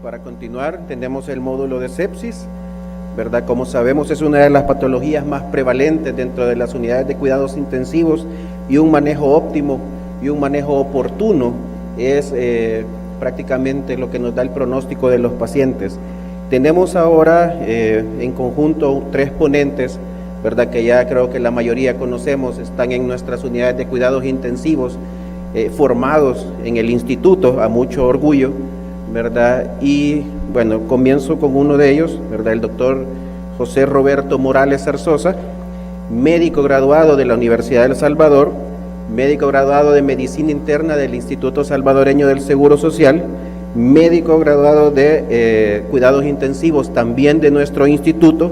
para continuar, tenemos el módulo de sepsis, ¿verdad? Como sabemos, es una de las patologías más prevalentes dentro de las unidades de cuidados intensivos, y un manejo óptimo y un manejo oportuno es prácticamente lo que nos da el pronóstico de los pacientes. Tenemos ahora en conjunto 3 ponentes, ¿verdad? Que ya creo que la mayoría conocemos, están en nuestras unidades de cuidados intensivos, formados en el instituto, a mucho orgullo, ¿verdad? Y bueno, comienzo con uno de ellos, ¿verdad? El doctor José Roberto Morales Zarzosa, médico graduado de la Universidad de El Salvador, médico graduado de Medicina Interna del Instituto Salvadoreño del Seguro Social, médico graduado de Cuidados Intensivos también de nuestro instituto,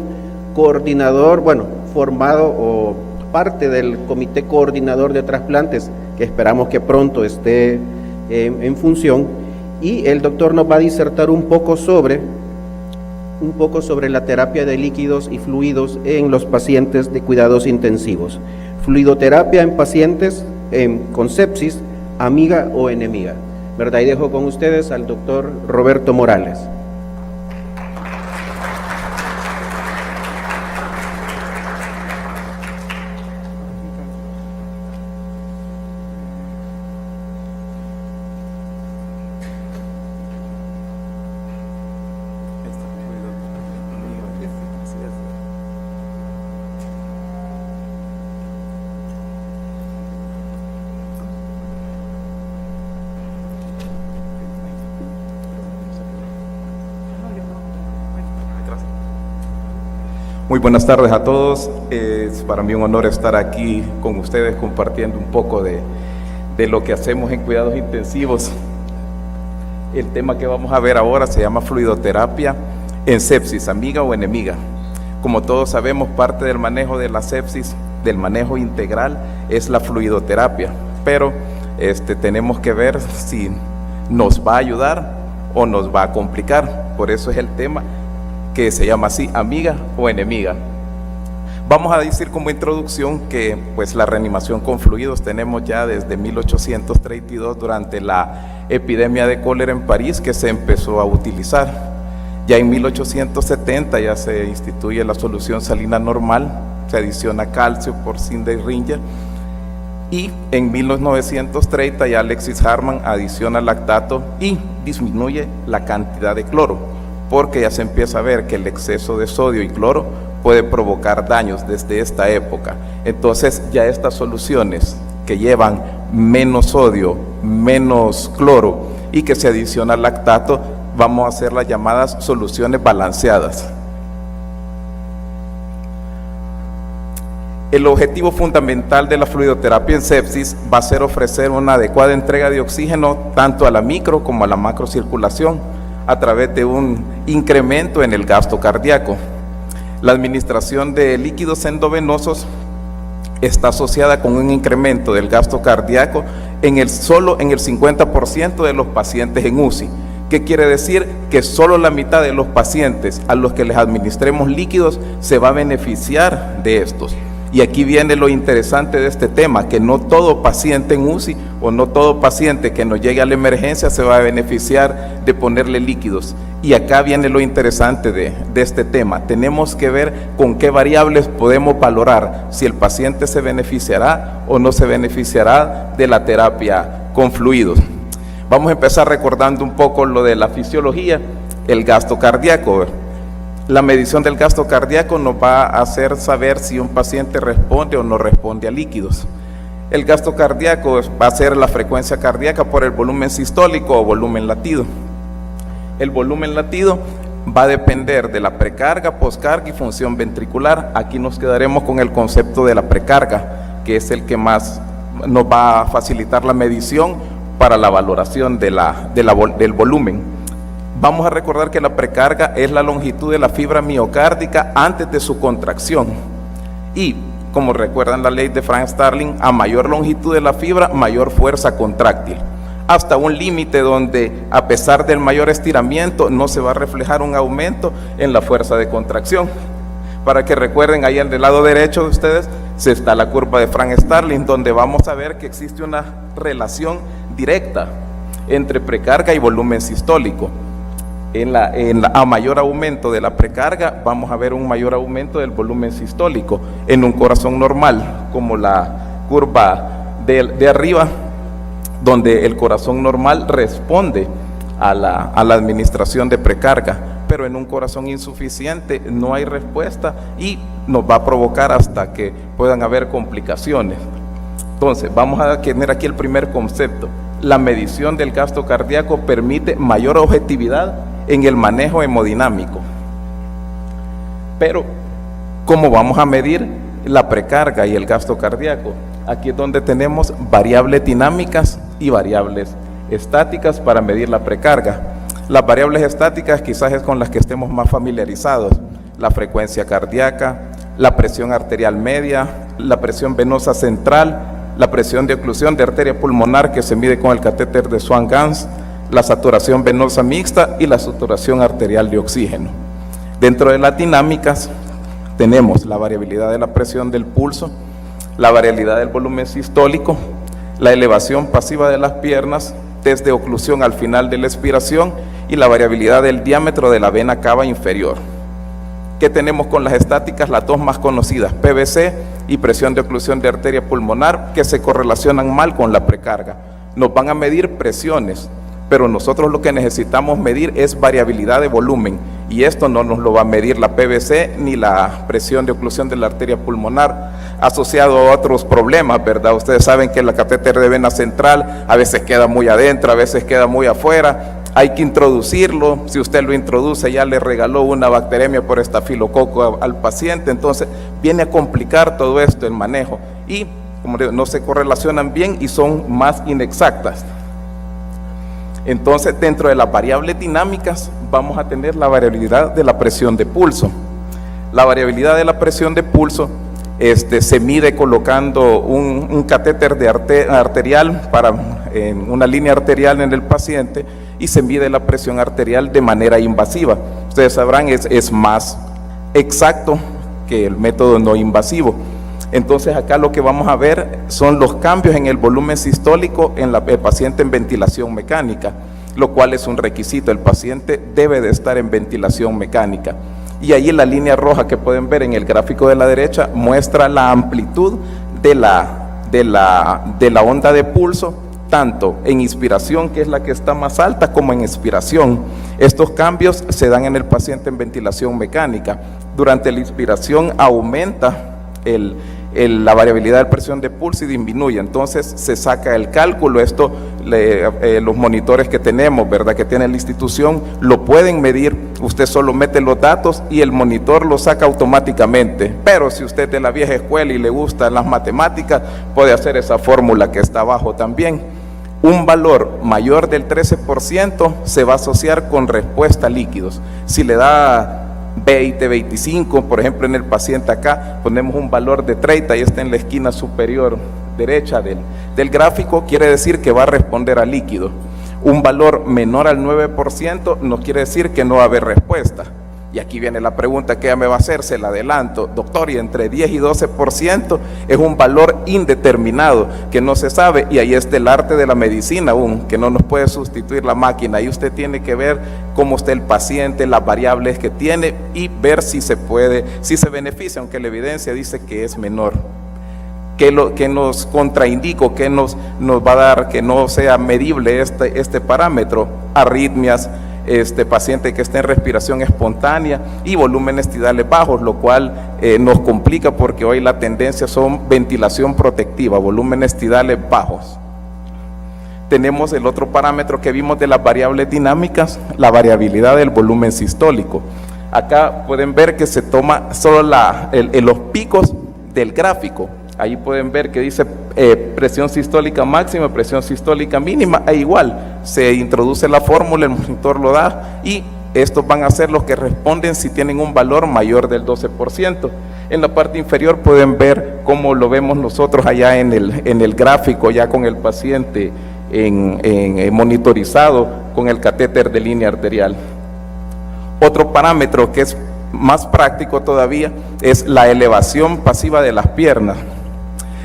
coordinador, bueno, formado o parte del Comité Coordinador de Trasplantes, que esperamos que pronto esté en función, y el doctor nos va a disertar un poco sobre la terapia de líquidos y fluidos en los pacientes de cuidados intensivos. Fluidoterapia en pacientes con sepsis, amiga o enemiga, ¿verdad? Y dejo con ustedes al doctor Roberto Morales. Muy buenas tardes a todos. Es para mí un honor estar aquí con ustedes compartiendo un poco de lo que hacemos en cuidados intensivos. El tema que vamos a ver ahora se llama fluidoterapia en sepsis, amiga o enemiga. Como todos sabemos, parte del manejo de la sepsis, del manejo integral, es la fluidoterapia, pero tenemos que ver si nos va a ayudar o nos va a complicar. Por eso es el tema que se llama así, amiga o enemiga. Vamos a decir como introducción que pues la reanimación con fluidos tenemos ya desde 1832, durante la epidemia de cólera en París, que se empezó a utilizar. Ya en 1870 ya se instituye la solución salina normal, se adiciona calcio, porcina y ringer, y en 1930 ya Alexis Harman adiciona lactato y disminuye la cantidad de cloro, porque ya se empieza a ver que el exceso de sodio y cloro puede provocar daños desde esta época. Entonces ya estas soluciones que llevan menos sodio, menos cloro y que se adiciona lactato, vamos a hacer las llamadas soluciones balanceadas. El objetivo fundamental de la fluidoterapia en sepsis va a ser ofrecer una adecuada entrega de oxígeno tanto a la micro como a la macrocirculación, a través de un incremento en el gasto cardíaco. La administración de líquidos endovenosos está asociada con un incremento del gasto cardíaco solo en el 50% de los pacientes en UCI. ¿Qué quiere decir? Que solo la mitad de los pacientes a los que les administremos líquidos se va a beneficiar de estos. Y aquí viene lo interesante de este tema, que no todo paciente en UCI o no todo paciente que nos llegue a la emergencia se va a beneficiar de ponerle líquidos. Y acá viene lo interesante de este tema. Tenemos que ver con qué variables podemos valorar si el paciente se beneficiará o no se beneficiará de la terapia con fluidos. Vamos a empezar recordando un poco lo de la fisiología, el gasto cardíaco. La medición del gasto cardíaco nos va a hacer saber si un paciente responde o no responde a líquidos. El gasto cardíaco va a ser la frecuencia cardíaca por el volumen sistólico o volumen latido. El volumen latido va a depender de la precarga, poscarga y función ventricular. Aquí nos quedaremos con el concepto de la precarga, que es el que más nos va a facilitar la medición para la valoración del volumen. Vamos a recordar que la precarga es la longitud de la fibra miocárdica antes de su contracción. Y, como recuerdan la ley de Frank Starling, a mayor longitud de la fibra, mayor fuerza contráctil. Hasta un límite donde, a pesar del mayor estiramiento, no se va a reflejar un aumento en la fuerza de contracción. Para que recuerden, ahí en el lado derecho de ustedes, está la curva de Frank Starling, donde vamos a ver que existe una relación directa entre precarga y volumen sistólico. a mayor aumento de la precarga, vamos a ver un mayor aumento del volumen sistólico en un corazón normal, como la curva de arriba, donde el corazón normal responde a la administración de precarga, pero en un corazón insuficiente no hay respuesta y nos va a provocar hasta que puedan haber complicaciones. Entonces, vamos a tener aquí el primer concepto. La medición del gasto cardíaco permite mayor objetividad en el manejo hemodinámico. Pero, ¿cómo vamos a medir la precarga y el gasto cardíaco? Aquí es donde tenemos variables dinámicas y variables estáticas para medir la precarga. Las variables estáticas quizás es con las que estemos más familiarizados: la frecuencia cardíaca, la presión arterial media, la presión venosa central, la presión de oclusión de arteria pulmonar que se mide con el catéter de Swan-Ganz, la saturación venosa mixta y la saturación arterial de oxígeno. Dentro de las dinámicas tenemos la variabilidad de la presión del pulso, la variabilidad del volumen sistólico, la elevación pasiva de las piernas desde oclusión al final de la expiración y la variabilidad del diámetro de la vena cava inferior. ¿Qué tenemos con las estáticas? Las dos más conocidas, PVC y presión de oclusión de arteria pulmonar, que se correlacionan mal con la precarga. Nos van a medir presiones, pero nosotros lo que necesitamos medir es variabilidad de volumen, y esto no nos lo va a medir la PVC ni la presión de oclusión de la arteria pulmonar, asociado a otros problemas, ¿verdad? Ustedes saben que el catéter de vena central a veces queda muy adentro, a veces queda muy afuera. Hay que introducirlo. Si usted lo introduce, ya le regaló una bacteremia por estafilococo al paciente, entonces viene a complicar todo esto el manejo, y como digo, no se correlacionan bien y son más inexactas. Entonces, dentro de las variables dinámicas vamos a tener la variabilidad de la presión de pulso. La variabilidad de la presión de pulso se mide colocando un catéter de arterial en una línea arterial en el paciente, y se mide la presión arterial de manera invasiva. Ustedes sabrán, es más exacto que el método no invasivo. Entonces, acá lo que vamos a ver son los cambios en el volumen sistólico en el paciente en ventilación mecánica, lo cual es un requisito. El paciente debe de estar en ventilación mecánica. Y ahí la línea roja que pueden ver en el gráfico de la derecha muestra la amplitud de la onda de pulso, tanto en inspiración, que es la que está más alta, como en expiración. Estos cambios se dan en el paciente en ventilación mecánica. Durante la inspiración aumenta la variabilidad de presión de pulso y disminuye, entonces se saca el cálculo. Esto los monitores que tenemos, ¿verdad?, que tiene la institución, lo pueden medir. Usted solo mete los datos y el monitor lo saca automáticamente, pero si usted es de la vieja escuela y le gustan las matemáticas, puede hacer esa fórmula que está abajo también. Un valor mayor del 13% se va a asociar con respuesta a líquidos. Si le da 20, 25, por ejemplo, en el paciente acá ponemos un valor de 30 y está en la esquina superior derecha del gráfico, quiere decir que va a responder a líquido. Un valor menor al 9% no quiere decir que no va a haber respuesta. Y aquí viene la pregunta que ya me va a hacer, se la adelanto. Doctor, y entre 10 y 12% es un valor indeterminado, que no se sabe, y ahí está el arte de la medicina aún, que no nos puede sustituir la máquina. Ahí usted tiene que ver cómo está el paciente, las variables que tiene, y ver si se puede, si se beneficia, aunque la evidencia dice que es menor. Que nos contraindica, que nos va a dar que no sea medible este parámetro: arritmias, paciente que está en respiración espontánea y volúmenes tidales bajos, lo cual nos complica porque hoy la tendencia son ventilación protectiva, volúmenes tidales bajos. Tenemos el otro parámetro que vimos de las variables dinámicas, la variabilidad del volumen sistólico. Acá pueden ver que se toma solo los picos del gráfico. Ahí pueden ver que dice presión sistólica máxima, presión sistólica mínima, e igual se introduce la fórmula, el monitor lo da, y estos van a ser los que responden si tienen un valor mayor del 12%. En la parte inferior pueden ver cómo lo vemos nosotros allá en el gráfico, ya con el paciente monitorizado con el catéter de línea arterial. Otro parámetro que es más práctico todavía es la elevación pasiva de las piernas.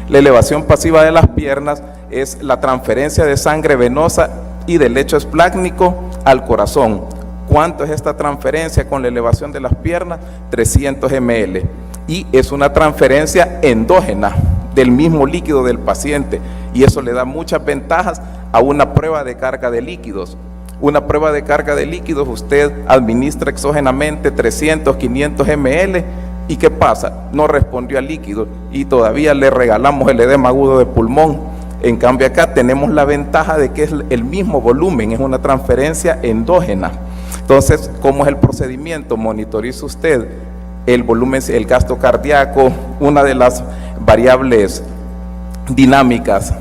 La elevación pasiva de las piernas es la transferencia de sangre venosa y del lecho esplácnico al corazón. ¿Cuánto es esta transferencia con la elevación de las piernas? 300 ml. Y es una transferencia endógena del mismo líquido del paciente, y eso le da muchas ventajas a una prueba de carga de líquidos. Una prueba de carga de líquidos, usted administra exógenamente 300, 500 ml, ¿y qué pasa? No respondió al líquido y todavía le regalamos el edema agudo de pulmón. En cambio acá tenemos la ventaja de que es el mismo volumen, es una transferencia endógena. Entonces, ¿cómo es el procedimiento? Monitoriza usted el volumen, el gasto cardíaco, una de las variables dinámicas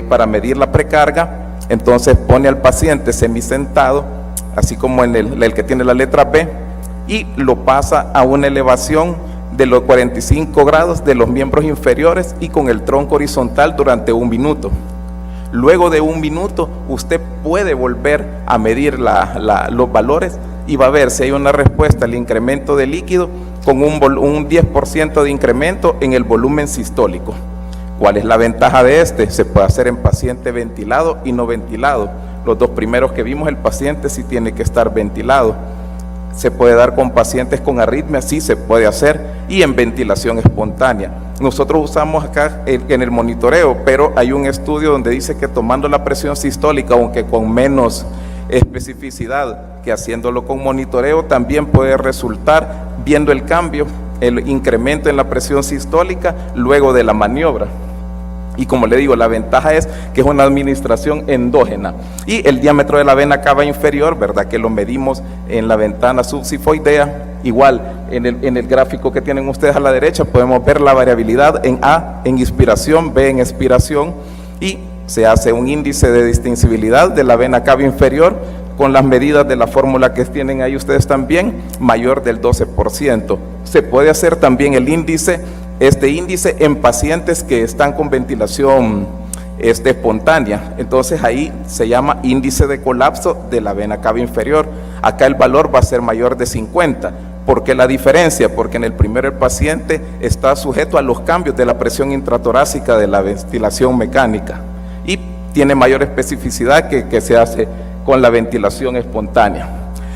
para medir la precarga. Entonces pone al paciente semisentado, así como en el que tiene la letra B, y lo pasa a una elevación de los 45 grados de los miembros inferiores y con el tronco horizontal durante 1 minuto. Luego de 1 minuto, usted puede volver a medir los valores y va a ver si hay una respuesta al incremento de líquido con un 10% de incremento en el volumen sistólico. ¿Cuál es la ventaja de este? Se puede hacer en paciente ventilado y no ventilado. Los dos primeros que vimos, el paciente sí tiene que estar ventilado. Se puede dar con pacientes con arritmia, sí se puede hacer, y en ventilación espontánea. Nosotros usamos acá en el monitoreo, pero hay un estudio donde dice que tomando la presión sistólica, aunque con menos especificidad que haciéndolo con monitoreo, también puede resultar viendo el cambio, el incremento en la presión sistólica luego de la maniobra. Y como le digo, la ventaja es que es una administración endógena. Y el diámetro de la vena cava inferior, ¿verdad? Que lo medimos en la ventana subsifoidea. Igual, en el gráfico que tienen ustedes a la derecha, podemos ver la variabilidad en A en inspiración, B en expiración, y se hace un índice de distintibilidad de la vena cava inferior con las medidas de la fórmula que tienen ahí ustedes también, mayor del 12%. Se puede hacer también este índice en pacientes que están con ventilación espontánea. Entonces ahí se llama índice de colapso de la vena cava inferior. Acá el valor va a ser mayor de 50. ¿Por qué la diferencia? Porque en el primero el paciente está sujeto a los cambios de la presión intratorácica de la ventilación mecánica y tiene mayor especificidad que se hace con la ventilación espontánea.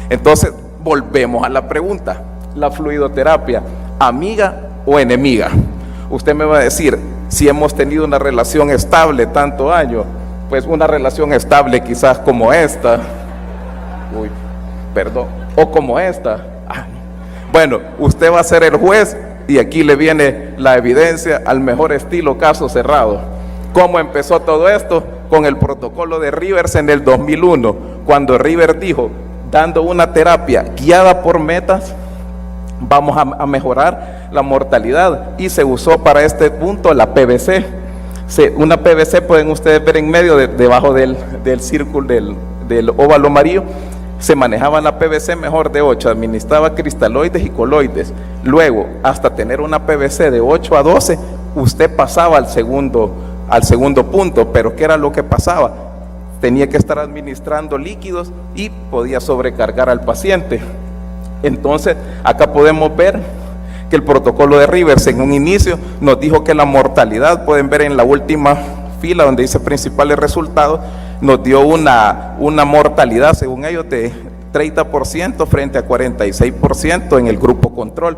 Entonces volvemos a la pregunta: ¿la fluidoterapia, amiga o enemiga? Usted me va a decir, si hemos tenido una relación estable tanto años, pues una relación estable quizás como esta, o como esta. Bueno, usted va a ser el juez y aquí le viene la evidencia al mejor estilo caso cerrado. ¿Cómo empezó todo esto? Con el protocolo de Rivers en el 2001, cuando Rivers dijo, dando una terapia guiada por metas, vamos a mejorar la mortalidad, y se usó para este punto la PVC. Una PVC pueden ustedes ver en medio, debajo del círculo del óvalo amarillo, se manejaba la PVC mejor de 8, administraba cristaloides y coloides. Luego, hasta tener una PVC de 8 a 12, usted pasaba al segundo punto. Pero ¿qué era lo que pasaba? Tenía que estar administrando líquidos y podía sobrecargar al paciente. Entonces, acá podemos ver que el protocolo de Rivers en un inicio nos dijo que la mortalidad, pueden ver en la última fila donde dice principales resultados, nos dio una mortalidad, según ellos, de 30% frente a 46% en el grupo control.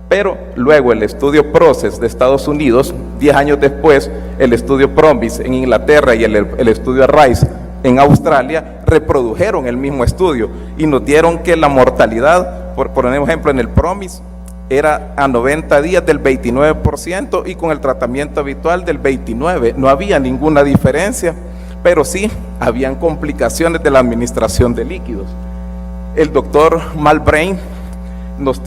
Pero luego el estudio PROCESS de Estados Unidos, 10 años después, el estudio PROMIS en Inglaterra y el estudio RISE en Australia, reprodujeron el mismo estudio y nos dieron que la mortalidad, por ejemplo en el PROMIS, era a 90 días del 29% y con el tratamiento habitual del 29%. No había ninguna diferencia, pero sí habían complicaciones de la administración de líquidos. El doctor Malbrain nos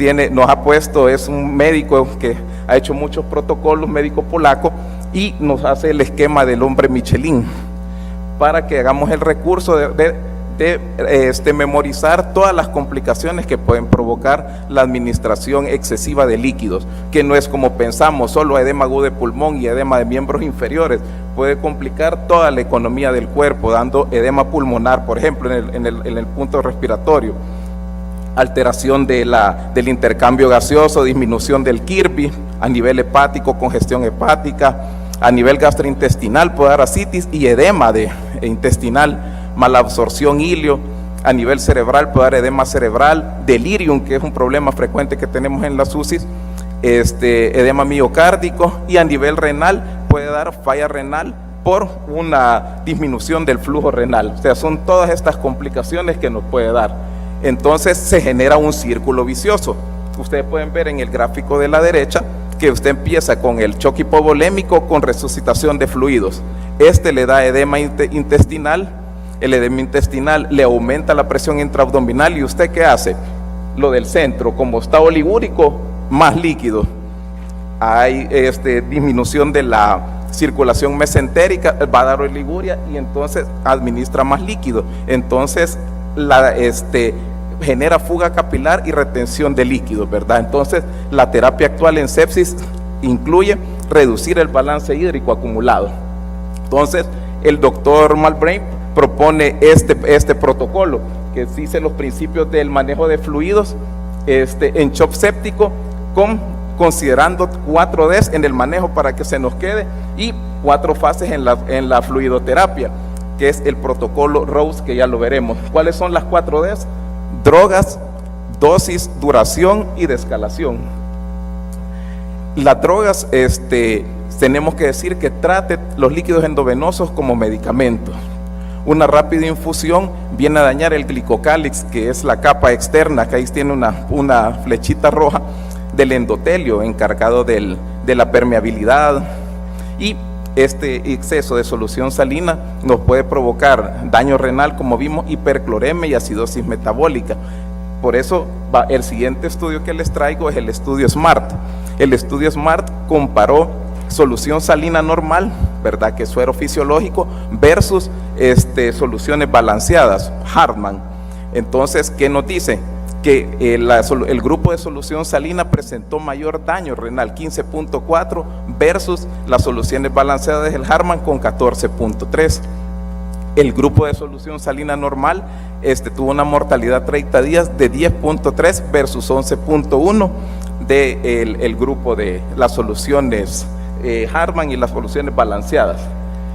ha puesto, es un médico que ha hecho muchos protocolos, médico polaco, y nos hace el esquema del hombre Michelin para que hagamos el recurso de memorizar todas las complicaciones que pueden provocar la administración excesiva de líquidos, que no es como pensamos, solo edema agudo de pulmón y edema de miembros inferiores. Puede complicar toda la economía del cuerpo, dando edema pulmonar, por ejemplo, en el punto respiratorio, alteración del intercambio gaseoso, disminución del Kirby, a nivel hepático, congestión hepática, a nivel gastrointestinal puede dar ascitis y edema intestinal, malabsorción ilio, a nivel cerebral puede dar edema cerebral, delirium, que es un problema frecuente que tenemos en las UCIs, edema miocárdico, y a nivel renal puede dar falla renal por una disminución del flujo renal. O sea, son todas estas complicaciones que nos puede dar. Entonces se genera un círculo vicioso. Ustedes pueden ver en el gráfico de la derecha que usted empieza con el choque hipovolémico con resucitación de fluidos. Le da edema intestinal, el edema intestinal le aumenta la presión intraabdominal, y usted ¿qué hace? Lo del centro, como está oligúrico, más líquido. Hay disminución de la circulación mesentérica, va a dar oliguria y entonces administra más líquido. Entonces genera fuga capilar y retención de líquidos, ¿verdad? Entonces la terapia actual en sepsis incluye reducir el balance hídrico acumulado. Entonces el doctor Malbrain propone este protocolo que dice los principios del manejo de fluidos en shock séptico, considerando 4 Ds en el manejo para que se nos quede, y 4 fases en la fluidoterapia, que es el protocolo Rose, que ya lo veremos. ¿Cuáles son las 4 Ds? Drogas, dosis, duración y descalación. Las drogas, tenemos que decir que trate los líquidos endovenosos como medicamentos. Una rápida infusión viene a dañar el glicocálix, que es la capa externa, que ahí tiene una flechita roja del endotelio, encargado de la permeabilidad, y este exceso de solución salina nos puede provocar daño renal, como vimos, hipercloremia y acidosis metabólica. Por eso el siguiente estudio que les traigo es el estudio SMART. El estudio SMART comparó solución salina normal, ¿verdad?, que es suero fisiológico, versus soluciones balanceadas, Hartmann. Entonces, ¿qué nos dice? Que el grupo de solución salina presentó mayor daño renal, 15.4, versus las soluciones balanceadas del Hartmann con 14.3. El grupo de solución salina normal tuvo una mortalidad 30 días de 10.3 versus 11.1 del grupo de las soluciones Hartmann y las soluciones balanceadas.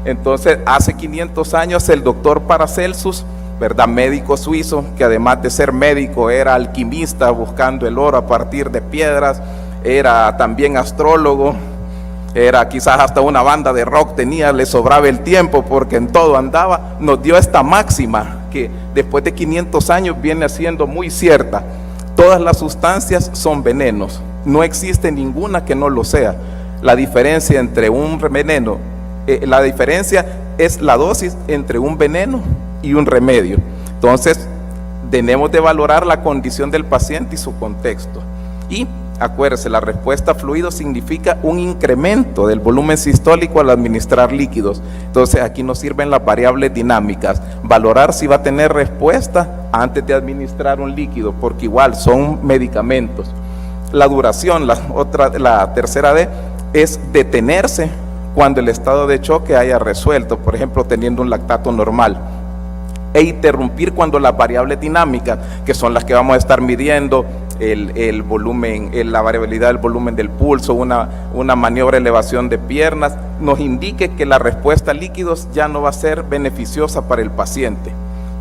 Entonces, hace 500 años el doctor Paracelsus, ¿verdad?, médico suizo, que además de ser médico era alquimista buscando el oro a partir de piedras, era también astrólogo, era quizás hasta una banda de rock tenía, le sobraba el tiempo porque en todo andaba, nos dio esta máxima que después de 500 años viene siendo muy cierta: todas las sustancias son venenos, no existe ninguna que no lo sea. La diferencia entre un veneno, la diferencia es la dosis entre un veneno y un remedio. Entonces tenemos de valorar la condición del paciente y su contexto. Y acuérdese, la respuesta a fluido significa un incremento del volumen sistólico al administrar líquidos. Entonces aquí nos sirven las variables dinámicas, valorar si va a tener respuesta antes de administrar un líquido, porque igual son medicamentos. La duración, la tercera D, es detenerse cuando el estado de choque haya resuelto, por ejemplo teniendo un lactato normal, e interrumpir cuando las variables dinámicas, que son las que vamos a estar midiendo, el volumen, la variabilidad del volumen del pulso, una maniobra de elevación de piernas, nos indique que la respuesta a líquidos ya no va a ser beneficiosa para el paciente.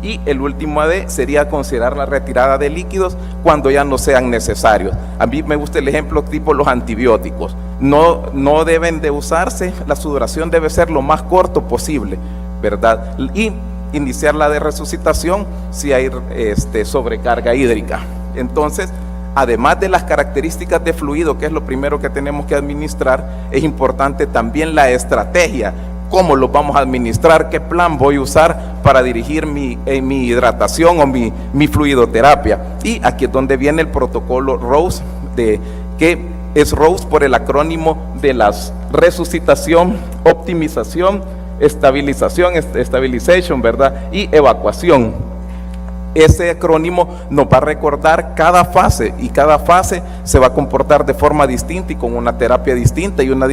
Y el último AD sería considerar la retirada de líquidos cuando ya no sean necesarios. A mí me gusta el ejemplo tipo los antibióticos. No deben de usarse, la sudoración debe ser lo más corto posible, ¿verdad? Y iniciar la de resucitación si hay sobrecarga hídrica. Entonces, además de las características de fluido, que es lo primero que tenemos que administrar, es importante también la estrategia. ¿Cómo los vamos a administrar? ¿Qué plan voy a usar para dirigir mi hidratación o mi fluidoterapia? Y aquí es donde viene el protocolo Rose, que es Rose por el acrónimo de las resucitación, optimización, estabilization, ¿verdad?, y evacuación. Ese acrónimo nos va a recordar cada fase, y cada fase se va a comportar de forma distinta y con una terapia distinta y una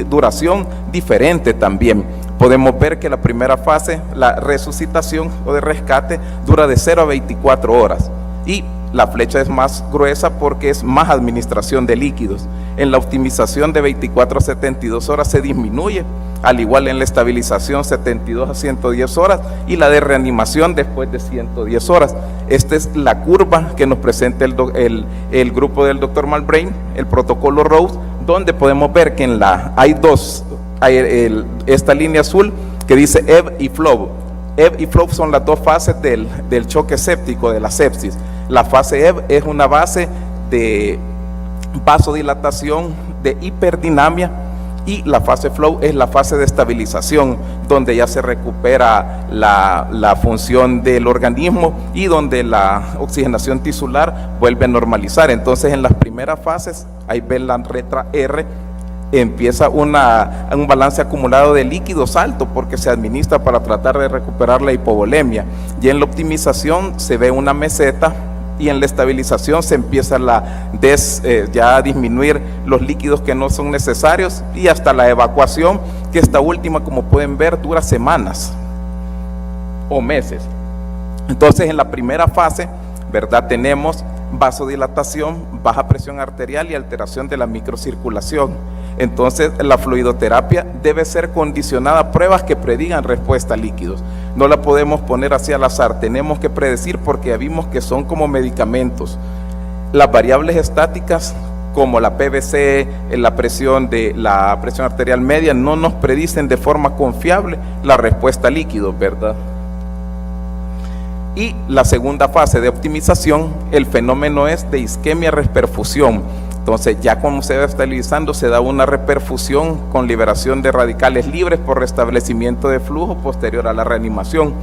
duración diferente también. Podemos ver que la primera fase, la resucitación o de rescate, dura de 0 a 24 horas y la flecha es más gruesa porque es más administración de líquidos. En la optimización de 24 a 72 horas se disminuye, al igual en la estabilización 72 a 110 horas y la de reanimación después de 110 horas. Esta es la curva que nos presenta el grupo del Dr. Malbrain, el protocolo Rose, donde podemos ver que hay esta línea azul que dice ebb y flow. Ebb y flow son las dos fases del choque séptico, de la sepsis. La fase ebb es una base de vasodilatación, de hiperdinamia, y la fase flow es la fase de estabilización, donde ya se recupera la función del organismo y donde la oxigenación tisular vuelve a normalizar. Entonces, en las primeras fases, ahí ven la letra R, empieza un balance acumulado de líquidos alto porque se administra para tratar de recuperar la hipovolemia, y en la optimización se ve una meseta, y en la estabilización se empieza ya a disminuir los líquidos que no son necesarios, y hasta la evacuación, que esta última, como pueden ver, dura semanas o meses. Entonces, en la primera fase, ¿verdad?, tenemos vasodilatación, baja presión arterial y alteración de la microcirculación. Entonces, la fluidoterapia debe ser condicionada a pruebas que predigan respuesta a líquidos. No la podemos poner así al azar, tenemos que predecir, porque ya vimos que son como medicamentos. Las variables estáticas, como la PVC, la presión arterial media, no nos predicen de forma confiable la respuesta a líquidos, ¿verdad? Y la segunda fase de optimización, el fenómeno es de isquemia-reperfusión. Entonces, ya como se va estabilizando, se da una reperfusión con liberación de radicales libres por restablecimiento de flujo posterior a la reanimación.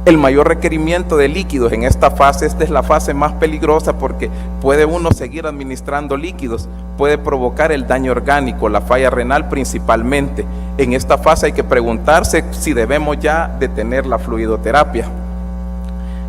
El mayor requerimiento de líquidos en esta fase, esta es la fase más peligrosa, porque puede uno seguir administrando líquidos, puede provocar el daño orgánico, la falla renal principalmente. En esta fase hay que preguntarse si debemos ya detener la fluidoterapia.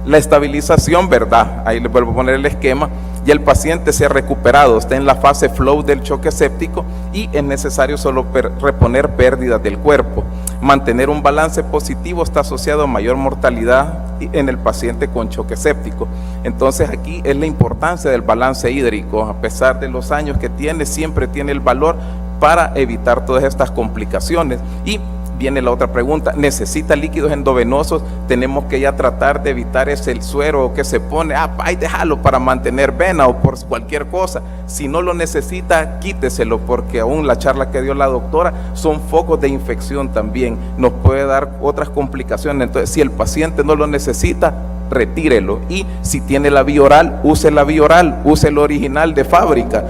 La estabilización, ¿verdad? Ahí les vuelvo a poner el esquema. Y el paciente se ha recuperado, está en la fase flow del choque séptico, y es necesario solo reponer pérdidas del cuerpo. Mantener un balance positivo está asociado a mayor mortalidad en el paciente con choque séptico. Entonces, aquí es la importancia del balance hídrico. A pesar de los años que tiene, siempre tiene el valor para evitar todas estas complicaciones. Y viene la otra pregunta: ¿necesita líquidos endovenosos? Tenemos que ya tratar de evitar el suero que se pone, ahí déjalo para mantener vena o por cualquier cosa. Si no lo necesita, quíteselo, porque aún la charla que dio la doctora son focos de infección también, nos puede dar otras complicaciones. Entonces, si el paciente no lo necesita, retírelo. Y si tiene la vía oral, use el original de fábrica.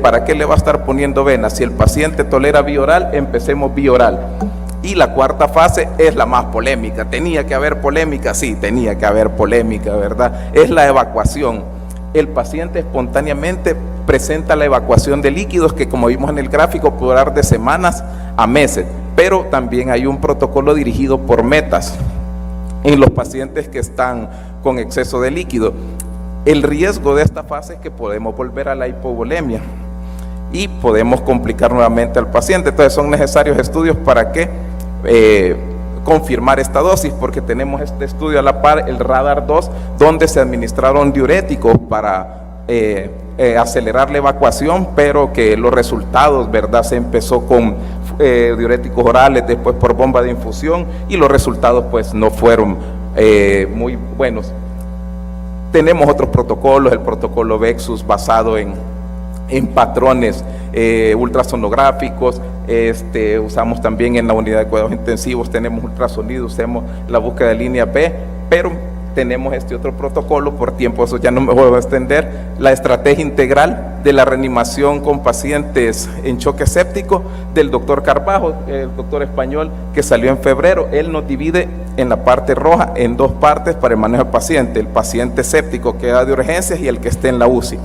¿Para qué le va a estar poniendo vena? Si el paciente tolera vía oral, empecemos vía oral. Y la cuarta fase es la más polémica. ¿Tenía que haber polémica? Sí, tenía que haber polémica, ¿verdad? Es la evacuación. El paciente espontáneamente presenta la evacuación de líquidos, que, como vimos en el gráfico, puede durar de semanas a meses, pero también hay un protocolo dirigido por metas en los pacientes que están con exceso de líquido. El riesgo de esta fase es que podemos volver a la hipovolemia y podemos complicar nuevamente al paciente. Entonces, son necesarios estudios para que confirmar esta dosis, porque tenemos este estudio a la par, el RADAR 2, donde se administraron diuréticos para acelerar la evacuación, pero que los resultados, ¿verdad?, se empezó con diuréticos orales, después por bomba de infusión, y los resultados pues no fueron muy buenos. Tenemos otros protocolos, el protocolo VEXUS, basado en patrones ultrasonográficos. Usamos también en la unidad de cuidados intensivos, tenemos ultrasonido, usamos la búsqueda de línea B, pero tenemos este otro protocolo, por tiempo eso ya no me voy a extender, la estrategia integral de la reanimación con pacientes en choque séptico del doctor Carbajo, el doctor español que salió en febrero. Él nos divide en la parte roja en dos partes para el manejo del paciente: el paciente séptico que da de urgencias y el que esté en la UCI.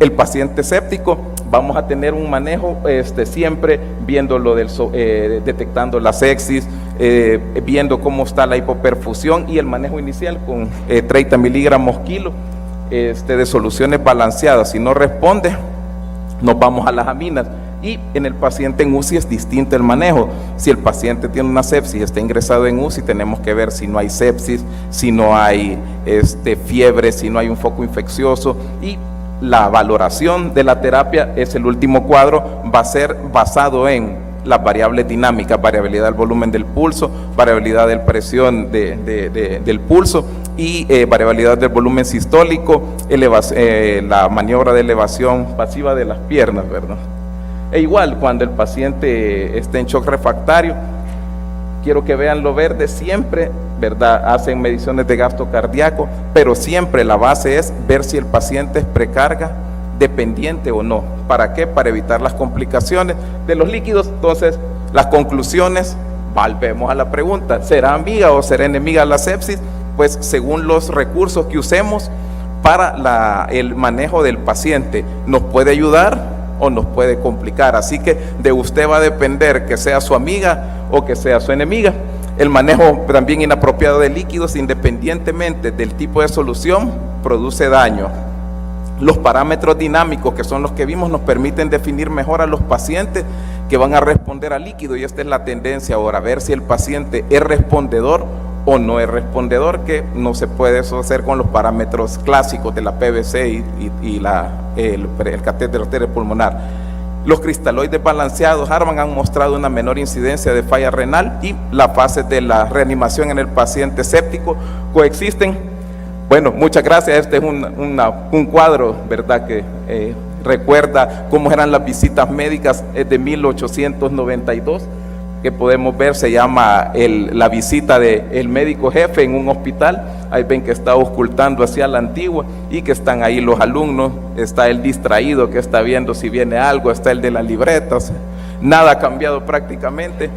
El paciente séptico, vamos a tener un manejo siempre viéndolo detectando la sepsis, viendo cómo está la hipoperfusión, y el manejo inicial con 30 miligramos kilo de soluciones balanceadas. Si no responde, nos vamos a las aminas. Y en el paciente en UCI es distinto el manejo. Si el paciente tiene una sepsis y está ingresado en UCI, tenemos que ver si no hay sepsis, si no hay fiebre, si no hay un foco infeccioso, y la valoración de la terapia, es el último cuadro, va a ser basado en las variables dinámicas, variabilidad del volumen del pulso, variabilidad de presión del pulso y variabilidad del volumen sistólico, la maniobra de elevación pasiva de las piernas, ¿verdad? E igual, cuando el paciente esté en shock refractario, quiero que vean lo verde siempre, ¿verdad? Hacen mediciones de gasto cardíaco, pero siempre la base es ver si el paciente es precarga dependiente o no. ¿Para qué? Para evitar las complicaciones de los líquidos. Entonces, las conclusiones, volvemos a la pregunta, ¿será amiga o será enemiga la sepsis? Pues según los recursos que usemos para el manejo del paciente, nos puede ayudar o nos puede complicar. Así que de usted va a depender que sea su amiga o que sea su enemiga. El manejo también inapropiado de líquidos, independientemente del tipo de solución, produce daño. Los parámetros dinámicos, que son los que vimos, nos permiten definir mejor a los pacientes que van a responder al líquido, y esta es la tendencia ahora, ver si el paciente es respondedor o no es respondedor, que no se puede eso hacer con los parámetros clásicos de la PVC y el catéter arterial pulmonar. Los cristaloides balanceados Harman han mostrado una menor incidencia de falla renal, y las fases de la reanimación en el paciente séptico coexisten. Bueno, muchas gracias. Este es un cuadro, ¿verdad?, que recuerda cómo eran las visitas médicas de 1892, que podemos ver, se llama la visita del médico jefe en un hospital. Ahí ven que está ocultando hacia la antigua y que están ahí los alumnos, está el distraído que está viendo si viene algo, está el de las libretas. Nada ha cambiado prácticamente.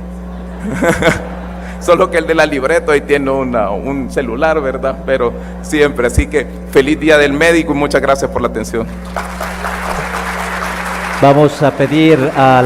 Solo que el de la libreta ahí tiene un celular, ¿verdad? Pero siempre, así que feliz día del médico y muchas gracias por la atención. Vamos a pedir a la